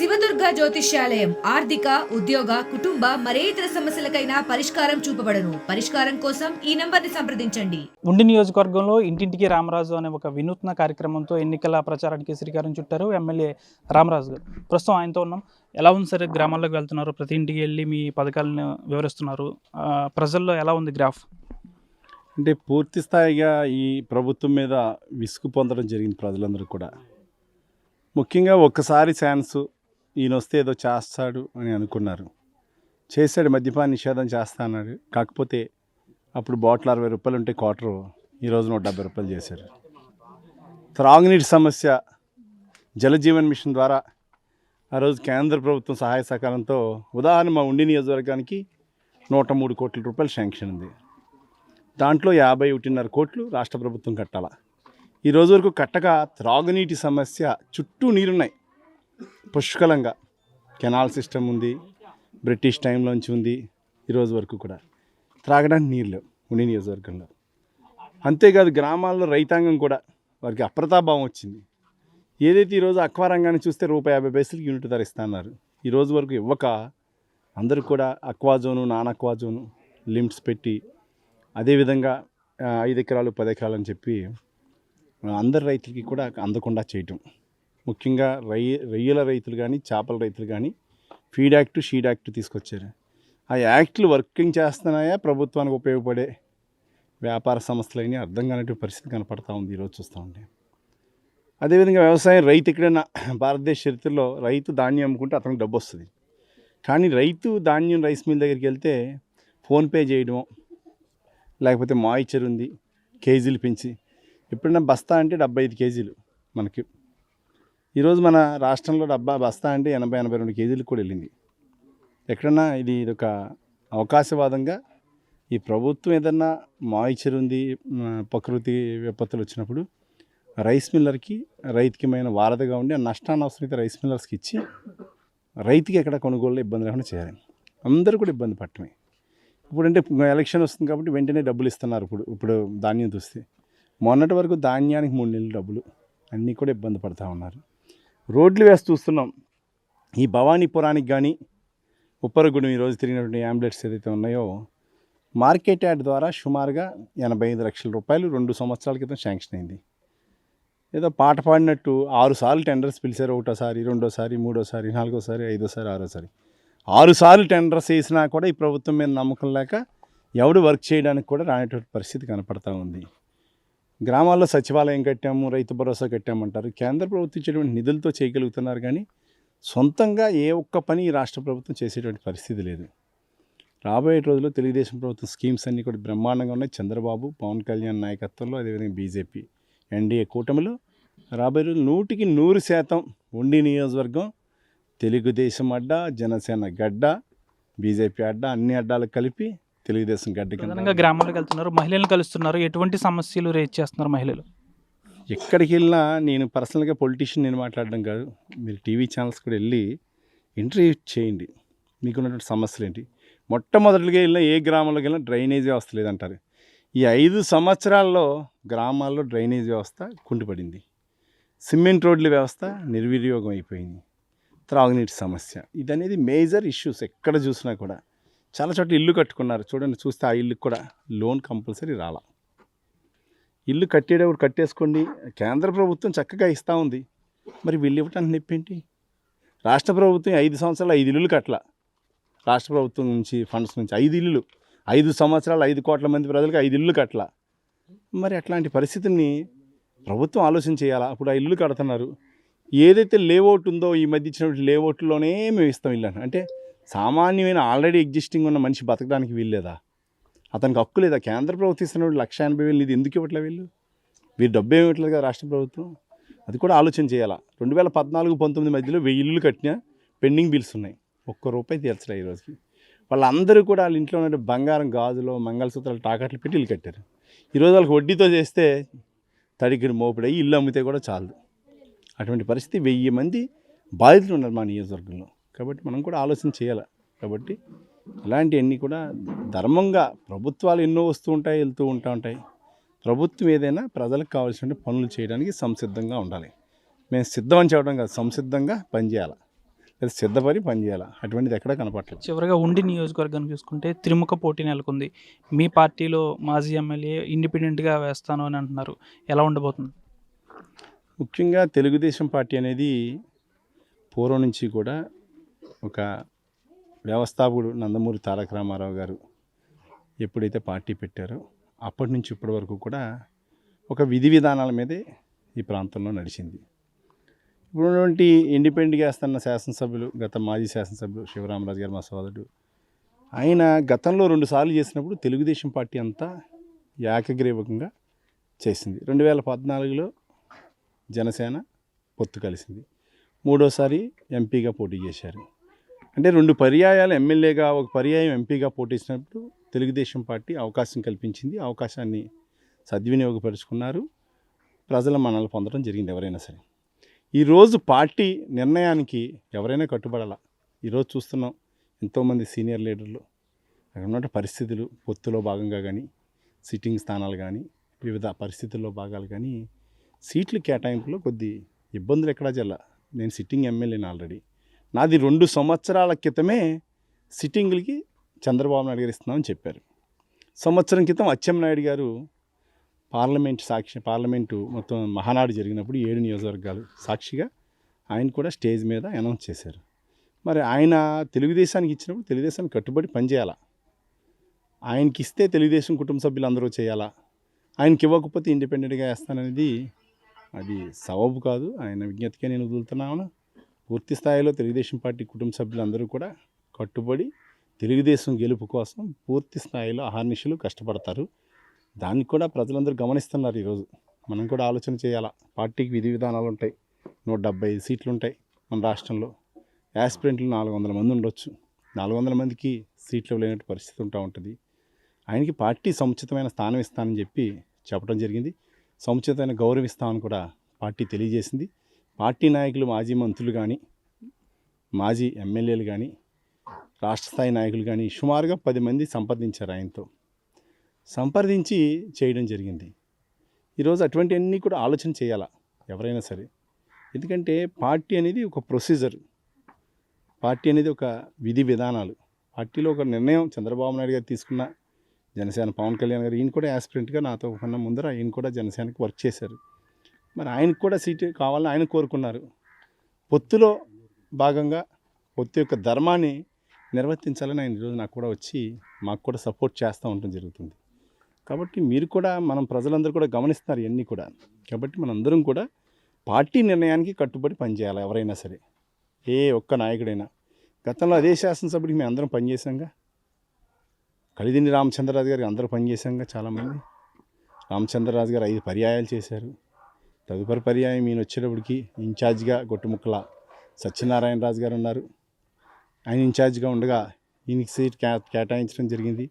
శివదుర్గ జ్యోతిష్యాలయం ఆర్థిక ఉద్యోగ కుటుంబ మరే ఇతర సమస్యలకైనా పరిష్కారం చూపబడను. పరిష్కారం కోసం ఈ నంబర్ని సంప్రదించండి. ఉండి నియోజకవర్గంలో ఇంటింటికి రామరాజు అనే ఒక వినూత్న కార్యక్రమంతో ఎన్నికల ప్రచారానికి శ్రీకారం చుట్టారు ఎమ్మెల్యే రామరాజు గారు. ప్రస్తుతం ఆయనతో ఉన్నాం. ఎలా ఉంది సరే, గ్రామాల్లోకి వెళ్తున్నారు, ప్రతి ఇంటికి వెళ్ళి మీ పథకాలను వివరిస్తున్నారు. ప్రజల్లో ఎలా ఉంది గ్రాఫ్? అంటే పూర్తి స్థాయిగా ఈ ప్రభుత్వం మీద విసుగు పొందడం జరిగింది ప్రజలందరూ కూడా. ముఖ్యంగా ఒక్కసారి ఛాన్స్ ఈయన వస్తే ఏదో చేస్తాడు అని అనుకున్నారు. చేశాడు, మద్యపాన నిషేధం చేస్తా అన్నాడు. కాకపోతే అప్పుడు బాటిల్ 60 రూపాయలు ఉంటే క్వార్టరు ఈరోజు 170 రూపాయలు చేశారు. త్రాగునీటి సమస్య జలజీవన్ మిషన్ ద్వారా ఆ రోజు కేంద్ర ప్రభుత్వం సహాయ సహకారంతో ఉదాహరణ మా ఉండి నియోజకవర్గానికి 103 కోట్ల రూపాయలు శాంక్షన్ ఉంది. దాంట్లో 51.5 కోట్లు రాష్ట్ర ప్రభుత్వం కట్టాల. ఈ రోజు వరకు కట్టక త్రాగునీటి సమస్య చుట్టూ నీరున్నాయి పుష్కలంగా. కెనాల్ సిస్టమ్ ఉంది, బ్రిటిష్ టైంలోంచి ఉంది. ఈరోజు వరకు కూడా త్రాగడానికి నీరు లేవు ఉండి నియోజకవర్గంలో. అంతేకాదు గ్రామాల్లో రైతాంగం కూడా వారికి అప్రతాభావం వచ్చింది. ఏదైతే ఈరోజు అక్వా రంగాన్ని చూస్తే ₹50 యూనిట్ ధర ఇస్తున్నారు. ఈరోజు వరకు ఇవ్వక అందరూ కూడా aqua zone, non aqua zone limits పెట్టి, అదేవిధంగా 5 ఎకరాలు 10 ఎకరాలు అని చెప్పి అందరు రైతులకి కూడా అందకుండా చేయటం. ముఖ్యంగా రొయ్యల రైతులు కానీ, చేపల రైతులు కానీ ఫీడ్ యాక్ట్, షీడ్ యాక్ట్ తీసుకొచ్చారు. ఆ యాక్ట్లు వర్కింగ్ చేస్తున్నాయా ప్రభుత్వానికి ఉపయోగపడే వ్యాపార సంస్థలైనా అర్థం కానటువంటి పరిస్థితి కనపడతా ఉంది ఈరోజు చూస్తూ ఉంటే. అదేవిధంగా వ్యవసాయం, రైతు ఎక్కడైనా భారతదేశ చరిత్రలో రైతు ధాన్యం అమ్ముకుంటే అతనికి డబ్బు వస్తుంది. కానీ రైతు ధాన్యం రైస్ మిల్ దగ్గరికి వెళ్తే ఫోన్పే చేయడం, లేకపోతే మాయిచర్ ఉంది కేజీలు పెంచి, ఎప్పుడైనా బస్తా అంటే 75 కేజీలు మనకి. ఈరోజు మన రాష్ట్రంలో బస్తా అంటే 80-82 కేజీలకు కూడా వెళ్ళింది. ఎక్కడన్నా ఇది ఒక అవకాశవాదంగా ఈ ప్రభుత్వం ఏదన్నా మాయిచర్ ఉంది, ప్రకృతి విపత్తులు వచ్చినప్పుడు రైస్ మిల్లర్కి రైతుకిమైన వారధిగా ఉండి ఆ నష్టాన్ని అవసరమైతే రైస్ మిల్లర్స్కి ఇచ్చి రైతుకి ఎక్కడ కొనుగోలు ఇబ్బంది లేకుండా చేయాలి. అందరూ కూడా ఇబ్బంది పట్టమే. ఇప్పుడంటే ఎలక్షన్ వస్తుంది కాబట్టి వెంటనే డబ్బులు ఇస్తున్నారు. ఇప్పుడు ధాన్యం చూస్తే మొన్నటి వరకు ధాన్యానికి 3 నెలలు డబ్బులు, అన్నీ కూడా ఇబ్బంది పడుతూ ఉన్నారు. రోడ్లు వేసి చూస్తున్నాం. ఈ భవానీపురానికి కానీ ఉప్పరగూడెం ఈరోజు తిరిగినటువంటి అంబులెన్స్ ఏదైతే ఉన్నాయో మార్కెట్ యార్డ్ ద్వారా సుమారుగా 85 లక్షల రూపాయలు 2 సంవత్సరాల క్రితం శాంక్షన్ అయింది. ఏదో పాట పాడినట్టు 6 సార్లు టెండర్స్ పిలిచారు. ఒకటోసారి, రెండోసారి, మూడోసారి, నాలుగోసారి, ఐదోసారి, ఆరోసారి 6 సార్లు టెండర్స్ వేసినా కూడా ఈ ప్రభుత్వం మీద నమ్మకం లేక ఎవడు వర్క్ చేయడానికి కూడా రానటువంటి పరిస్థితి కనపడతా ఉంది. గ్రామాల్లో సచివాలయం కట్టాము, రైతు భరోసా కట్టామంటారు. కేంద్ర ప్రభుత్వం ఇచ్చేటువంటి నిధులతో చేయగలుగుతున్నారు కానీ సొంతంగా ఏ ఒక్క పని ఈ రాష్ట్ర ప్రభుత్వం చేసేటువంటి పరిస్థితి లేదు. రాబోయే రోజుల్లో తెలుగుదేశం ప్రభుత్వం స్కీమ్స్ అన్నీ కూడా బ్రహ్మాండంగా ఉన్నాయి. చంద్రబాబు, పవన్ కళ్యాణ్ నాయకత్వంలో, అదేవిధంగా బీజేపీ ఎన్డీఏ కూటమిలో రాబోయే రోజులు 100% ఉండి నియోజకవర్గం తెలుగుదేశం అడ్డా, జనసేన గడ్డ, బీజేపీ అడ్డా, అన్ని అడ్డాలకు కలిపి తెలుగుదేశం గడ్డ కింద గ్రామాలకు వెళ్తున్నారు, మహిళలను కలుస్తున్నారు. ఎటువంటి సమస్యలు రేజ్ చేస్తున్నారు మహిళలు? ఎక్కడికి వెళ్ళినా నేను పర్సనల్గా పొలిటీషియన్ నేను మాట్లాడడం కాదు, మీరు టీవీ ఛానల్స్ కూడా వెళ్ళి ఇంటర్వ్యూ చేయండి. మీకున్నటువంటి సమస్యలు ఏంటి? మొట్టమొదటిగా వెళ్ళినా ఏ గ్రామంలోకి వెళ్ళినా డ్రైనేజ్ వ్యవస్థ లేదంటారు. ఈ 5 సంవత్సరాల్లో గ్రామాల్లో డ్రైనేజ్ వ్యవస్థ కుంటుపడింది. సిమెంట్ రోడ్ల వ్యవస్థ నిర్వినియోగం అయిపోయింది. త్రాగునీటి సమస్య ఇదనేది మేజర్ ఇష్యూస్. ఎక్కడ చూసినా కూడా చాలా చోట్ల ఇల్లు కట్టుకున్నారు. చూడండి, చూస్తే ఆ ఇల్లుకి కూడా లోన్ కంపల్సరీ రాలా. ఇల్లు కట్టేటప్పుడు కట్టేసుకోండి, కేంద్ర ప్రభుత్వం చక్కగా ఇస్తూ ఉంది. మరి వీళ్ళు ఇవ్వటానికి నొప్పేంటి? రాష్ట్ర ప్రభుత్వం 5 సంవత్సరాలు 5 ఇల్లులు కట్టల. రాష్ట్ర ప్రభుత్వం నుంచి ఫండ్స్ నుంచి 5 ఇల్లులు, 5 సంవత్సరాలు 5 కోట్ల మంది ప్రజలకు 5 ఇల్లు కట్టల. మరి అట్లాంటి పరిస్థితిని ప్రభుత్వం ఆలోచన చేయాలా? అప్పుడు ఆ ఇల్లు కడుతున్నారు. ఏదైతే లేఅవుట్ ఉందో ఈ మధ్య ఇచ్చినటువంటి లేఅవుట్లోనే మేము ఇస్తాం ఇల్లు అంటే సామాన్యమైన ఆల్రెడీ ఎగ్జిస్టింగ్ ఉన్న మనిషి బతకడానికి వీల్లేదా? అతనికి హక్కు లేదా? కేంద్ర ప్రభుత్వం ఇస్తున్న 1,80,000 ఇది ఎందుకు ఇవ్వట్లే? వీరు డబ్బు ఏమి ఇవ్వట్లేదు కదా రాష్ట్ర ప్రభుత్వం. అది కూడా ఆలోచన చేయాలా. 2014-19 మధ్యలో 1000 ఇల్లు కట్టినా పెండింగ్ బిల్స్ ఉన్నాయి. ₹1 తీర్చలే ఈ రోజుకి. వాళ్ళందరూ కూడా వాళ్ళ ఇంట్లో ఉన్న బంగారం, గాజులు, మంగళసూత్రాలు తాకట్లు పెట్టి ఇల్లు కట్టారు. ఈరోజు వాళ్ళకి వడ్డీతో చేస్తే తడికిని మోపిడయి ఇల్లు అమ్మితే కూడా చాలదు. అటువంటి పరిస్థితి 1000 మంది బాధితులు ఉన్నారు మా నియోజకవర్గంలో. కాబట్టి మనం కూడా ఆలోచన చేయాలి. కాబట్టి ఇలాంటివన్నీ కూడా ధర్మంగా ప్రభుత్వాలు ఎన్నో వస్తూ ఉంటాయి, వెళ్తూ ఉంటాయి. ప్రభుత్వం ఏదైనా ప్రజలకు కావాల్సిన పనులు చేయడానికి సంసిద్ధంగా ఉండాలి. మేము సిద్ధం అని చెప్పడం కాదు, సంసిద్ధంగా పనిచేయాలి. లేదా సిద్ధపడి పనిచేయాలి. అటువంటిది ఎక్కడా కనపడలేదు. చివరిగా ఉండి నియోజకవర్గాన్ని చూసుకుంటే త్రిముఖ పోటీ నెలకొంది. మీ పార్టీలో మాజీ ఎమ్మెల్యే ఇండిపెండెంట్గా వేస్తాను అని అంటున్నారు. ఎలా ఉండబోతుంది? ముఖ్యంగా తెలుగుదేశం పార్టీ అనేది పూర్వం నుంచి కూడా ఒక వ్యవస్థాపకుడు నందమూరి తారక రామారావు గారు ఎప్పుడైతే పార్టీ పెట్టారో అప్పటి నుంచి ఇప్పటి వరకు కూడా ఒక విధి విధానాల మీదే ఈ ప్రాంతంలో నడిచింది. ఇప్పుడున్నటువంటి ఇండిపెండెంట్గా వేస్తున్న శాసనసభ్యులు, గత మాజీ శాసనసభ్యులు శివరామరాజు గారు మా సోదరుడు, ఆయన గతంలో 2 సార్లు చేసినప్పుడు తెలుగుదేశం పార్టీ అంతా ఏకగ్రీవకంగా చేసింది. 2014లో జనసేన పొత్తు కలిసింది. 3వసారి ఎంపీగా పోటీ చేశారు. అంటే 2 పర్యాయాలు ఎమ్మెల్యేగా, ఒక పర్యాయం ఎంపీగా పోటీ చేసినప్పుడు తెలుగుదేశం పార్టీ అవకాశం కల్పించింది. అవకాశాన్ని సద్వినియోగపరుచుకున్నారు. ప్రజల మన్ననలు పొందడం జరిగింది ఎవరైనా సరే. ఈరోజు పార్టీ నిర్ణయానికి ఎవరైనా కట్టుబడాల. ఈరోజు చూస్తున్నాం ఎంతోమంది సీనియర్ లీడర్లు అక్కడ ఉన్న పరిస్థితులు, పొత్తులో భాగంగా కానీ, సిట్టింగ్ స్థానాలు కానీ, వివిధ పరిస్థితుల్లో భాగాలు కానీ, సీట్ల కేటాయింపులో కొద్ది ఇబ్బందులు ఎక్కడా జల్ల. నేను సిట్టింగ్ ఎమ్మెల్యేని ఆల్రెడీ. నాది 2 సంవత్సరాల క్రితమే సిట్టింగ్లకి చంద్రబాబు నాయుడు గారు ఇస్తున్నామని చెప్పారు. సంవత్సరం క్రితం అచ్చెన్నాయుడు గారు పార్లమెంటు మొత్తం మహానాడు జరిగినప్పుడు 7 నియోజకవర్గాలు సాక్షిగా ఆయన కూడా స్టేజ్ మీద అనౌన్స్ చేశారు. మరి ఆయన తెలుగుదేశానికి ఇచ్చినప్పుడు తెలుగుదేశానికి కట్టుబడి పనిచేయాలా? ఆయనకి ఇస్తే తెలుగుదేశం కుటుంబ సభ్యులు అందరూ చేయాలా? ఆయనకి ఇవ్వకపోతే ఇండిపెండెంట్గా వేస్తాననేది అది సబబు కాదు. ఆయన విజ్ఞతకే నేను వదులుతున్నాను. పూర్తి స్థాయిలో తెలుగుదేశం పార్టీ కుటుంబ సభ్యులందరూ కూడా కట్టుబడి తెలుగుదేశం గెలుపు కోసం పూర్తి స్థాయిలో అహర్నిశలు కష్టపడతారు. దాన్ని కూడా ప్రజలందరూ గమనిస్తున్నారు. ఈరోజు మనం కూడా ఆలోచన చేయాలా. పార్టీకి విధి విధానాలు ఉంటాయి. 175 సీట్లు ఉంటాయి మన రాష్ట్రంలో. యాస్పిరెంట్లు 400 మంది ఉండొచ్చు. 400 మందికి సీట్లు లేనట్టు పరిస్థితి ఉంటుంది. ఆయనకి పార్టీ సముచితమైన స్థానం ఇస్తానని చెప్పడం జరిగింది. సముచితమైన గౌరవం ఇస్తామని కూడా పార్టీ తెలియజేసింది. పార్టీ నాయకులు, మాజీ మంత్రులు కానీ, మాజీ ఎమ్మెల్యేలు కానీ, రాష్ట్ర స్థాయి నాయకులు కానీ సుమారుగా 10 మంది సంప్రదించారు. ఆయనతో సంప్రదించి చేయడం జరిగింది. ఈరోజు అటువంటివన్నీ కూడా ఆలోచన చేయాలా ఎవరైనా సరే. ఎందుకంటే పార్టీ అనేది ఒక ప్రొసీజర్, పార్టీ అనేది ఒక విధి విధానాలు. పార్టీలో ఒక నిర్ణయం చంద్రబాబు నాయుడు గారు తీసుకున్న, జనసేన పవన్ కళ్యాణ్ గారు, ఈయన కూడా యాస్పిరెంట్గా నాతో కన్నా ముందర ఆయన కూడా జనసేనకి వర్క్ చేశారు. మరి ఆయనకు కూడా సీటు కావాలని ఆయన కోరుకున్నారు. పొత్తులో భాగంగా పొత్తు యొక్క ధర్మాన్ని నిర్వర్తించాలని ఆయన ఈరోజు నాకు కూడా వచ్చి మాకు కూడా సపోర్ట్ చేస్తూ ఉండటం జరుగుతుంది. కాబట్టి మీరు కూడా, మనం ప్రజలందరూ కూడా గమనిస్తున్నారు ఇవన్నీ కూడా. కాబట్టి మనందరం కూడా పార్టీ నిర్ణయానికి కట్టుబడి పనిచేయాలి ఎవరైనా సరే, ఏ ఒక్క నాయకుడైనా. గతంలో అదే శాసనసభ్యుడికి మేము అందరం పనిచేసాంగా. కలిదిండి రామచంద్రరాజు గారికి అందరూ పనిచేసాంగా. చాలామంది రామచంద్రరాజు గారు 5 పర్యాయాలు చేశారు. తదుపరి పర్యాయం ఈయన వచ్చేటప్పటికి ఇన్ఛార్జిగా గొట్టుముక్కల సత్యనారాయణరాజు గారు ఉన్నారు. ఆయన ఇన్ఛార్జిగా ఉండగా ఈయనకి సీట్ కేటాయించడం జరిగింది.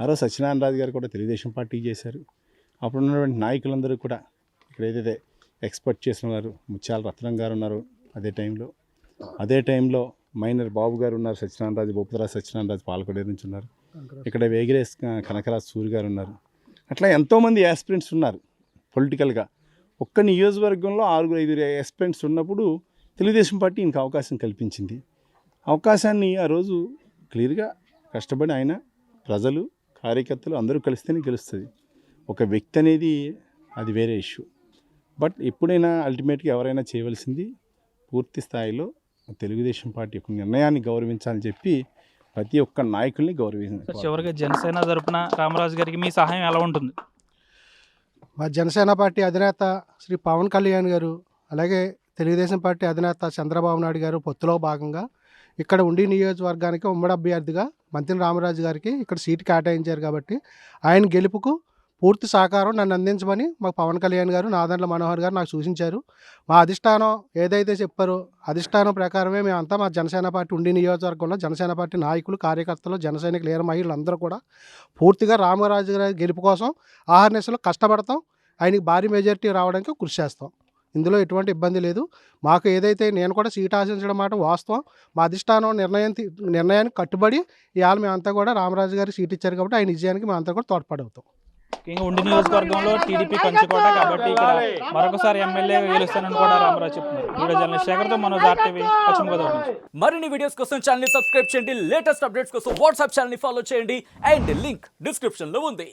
ఆ రోజు సత్యనారాయణరాజు గారు కూడా తెలుగుదేశం పార్టీకి చేశారు. అప్పుడు ఉన్నటువంటి నాయకులందరూ కూడా, ఇక్కడ ఏదైతే ఎక్స్పర్ట్ చేసిన వారు ముత్యాల రత్నం గారు ఉన్నారు అదే టైంలో మైనర్ బాబు గారు ఉన్నారు, సత్యనారాయణరాజు, భూపతిరాజు సత్యనారాయణరాజు పాలకొడేరు నుంచి ఉన్నారు. ఇక్కడ వేగిరేస్ కనకరాజు సూరి గారు ఉన్నారు. అట్లా ఎంతోమంది యాస్పిరెంట్స్ ఉన్నారు పొలిటికల్గా. ఒక్క నియోజకవర్గంలో 6-5 యాస్పిరెంట్స్ ఉన్నప్పుడు తెలుగుదేశం పార్టీ ఇంక అవకాశం కల్పించింది. అవకాశాన్ని ఆ రోజు క్లియర్గా కష్టపడి ఆయన, ప్రజలు, కార్యకర్తలు అందరూ కలిస్తేనే గెలుస్తుంది. ఒక వ్యక్తి అనేది అది వేరే ఇష్యూ. బట్ ఎప్పుడైనా అల్టిమేట్గా ఎవరైనా చేయవలసింది పూర్తి స్థాయిలో తెలుగుదేశం పార్టీ యొక్క నిర్ణయాన్ని గౌరవించాలని చెప్పి ప్రతి ఒక్క నాయకుల్ని గౌరవించాలి. చివరిగా జనసేన తరపున రామరాజు గారికి మీ సహాయం ఎలా ఉంటుంది? మా జనసేన పార్టీ అధినేత శ్రీ పవన్ కళ్యాణ్ గారు, అలాగే తెలుగుదేశం పార్టీ అధినేత చంద్రబాబు నాయుడు గారు పొత్తులో భాగంగా ఇక్కడ ఉండి నియోజకవర్గానికి ఉమ్మడి అభ్యర్థిగా మంత్రి రామరాజు గారికి ఇక్కడ సీటు కేటాయించారు. కాబట్టి ఆయన గెలుపుకు పూర్తి సహకారం నన్ను అందించమని మాకు పవన్ కళ్యాణ్ గారు, నాదెండ్ల మనోహర్ గారు నాకు సూచించారు. మా అధిష్టానం ఏదైతే చెప్పారో అధిష్టానం ప్రకారమే మేమంతా మా జనసేన పార్టీ ఉండి నియోజకవర్గంలో జనసేన పార్టీ నాయకులు, కార్యకర్తలు, జనసైనికులు, లేరు మహిళలు అందరూ కూడా పూర్తిగా రామరాజు గారి గెలుపు కోసం ఆహర్నిశలు కష్టపడతాం. ఆయనకి భారీ మెజారిటీ రావడానికి కృషి చేస్తాం. ఇందులో ఎటువంటి ఇబ్బంది లేదు. మాకు ఏదైతే, నేను కూడా సీట్ ఆశించడం మాట వాస్తవం. మా అధిష్టానం నిర్ణయానికి కట్టుబడి ఇవాళ మేమంతా కూడా రామరాజు గారికి సీట్ ఇచ్చారు కాబట్టి ఆయన విజయానికి మేమంతా కూడా తోడ్పడవుతాం. ఇంకా ఉండి నియోజకవర్గంలో టీడీపీ కంచుకోట కాబట్టి ఇక్కడ మరొకసారి ఎమ్మెల్యే గెలుస్తానని కూడా రామరాజు చెప్తున్నారు. వీడియో జర్నలిస్ట్ శేఖర్తో మనోజ్ ఆర్టీవీ పశ్చిమ గోదావరి నుంచి. మరిన్ని వీడియోస్ కోసం ఛానల్ ని సబ్స్క్రైబ్ చేయండి, లేటెస్ట్ అప్డేట్స్ కోసం వాట్సాప్ ఛానల్ ని ఫాలో చేయండి అండ్ లింక్ డిస్క్రిప్షన్ లో ఉంది.